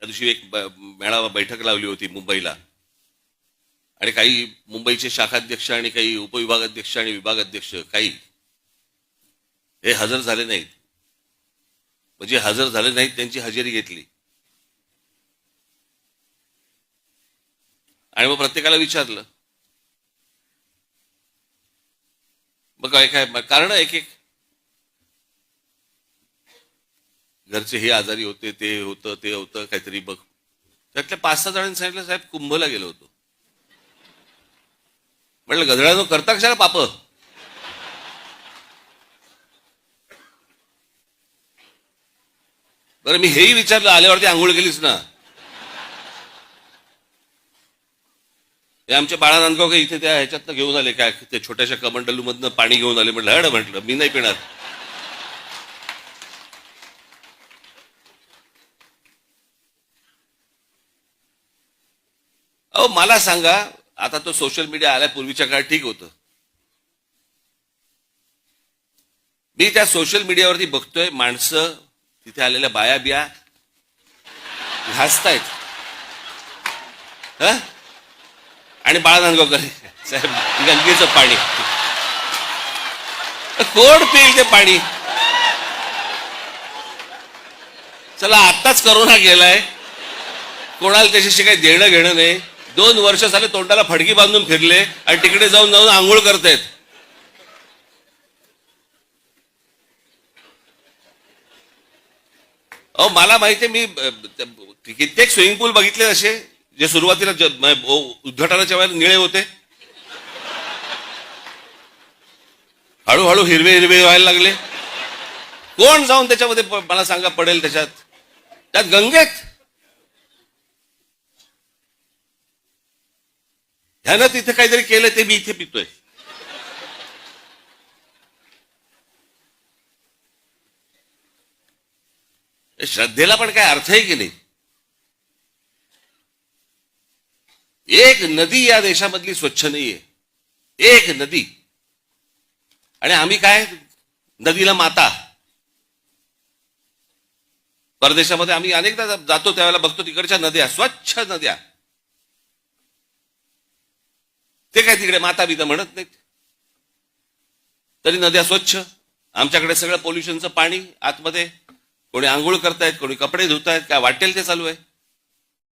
त्या दिवशी एक मेळावा बैठक लावली होती मुंबईला, आणि काही मुंबईचे शाखाध्यक्ष आणि काही उपविभागाध्यक्ष आणि विभागाध्यक्ष काही हे हजर झाले नाहीत. म्हणजे हजर झाले नाहीत, त्यांची हजेरी घेतली आणि मग प्रत्येकाला विचारलं. मग काय काय कारण एक एक घरचे हे आजारी होते, ते होतं काहीतरी. बघ त्यातल्या 5-6 जणांनी सांगितलं, साहेब कुंभला गेलो होतो. म्हटलं गधड्यानो, करता कशाला पाप? बरं मी हेही विचारलं, आल्यावरती आंघोळ केलीस ना? हे आमच्या बाळा नांदगाव इथे त्या ह्याच्यातनं घेऊन आले, काय ते छोट्याशा कमंडलू मधनं पाणी घेऊन आले. म्हटलं हड, म्हटलं मी नाही पिणार. अहो मला सांगा, आता तो सोशल मीडिया आल्या पूर्वीच्या काळात ठीक होतं. मी त्या सोशल मीडियावरती बघतोय, माणसं तिथे आलेल्या बाया बिया घासतायत, ह? आणि बाळा नांदगावकर साहेब, गंगेचं पाणी कोण पिईल ते पाणी? चला आत्ताच करोना गेलाय, कोणाला त्याच्याशी काही देणं घेणं नाही. 2 वर्ष झाले तोंडाला फडकी बांधून फिरले आणि तिकडे जाऊन जाऊन आंघोळ करतायत. अहो मला माहितीये, मी कित्येक स्विमिंग पूल बघितले असे, जे सुरुवातीला उद्घाटनाच्या वेळेला निळे होते, हळूहळू हिरवे हिरवे व्हायला लागले. कोण जाऊन त्याच्यामध्ये मला सांगा पडेल त्यात गंगेत? ह्यानं तिथे काहीतरी केलं, ते मी इथे पितोय. श्रद्धेला पण काय अर्थ आहे की नाही? एक नदी या देशामधली स्वच्छ नाहीये, एक नदी. आणि आम्ही काय नदीला माता. परदेशामध्ये आम्ही अनेकदा जातो, त्यावेळेला बघतो तिकडच्या नद्या, स्वच्छ नद्या. ते काय तिकडे माता बिता म्हणत नाहीत, तरी नद्या स्वच्छ. आमच्याकडे सगळं पोल्युशनचं पाणी आतमध्ये, कोणी आंघोळ करतायत, कोणी कपडे धुतायत, काय वाटेल ते चालू आहे.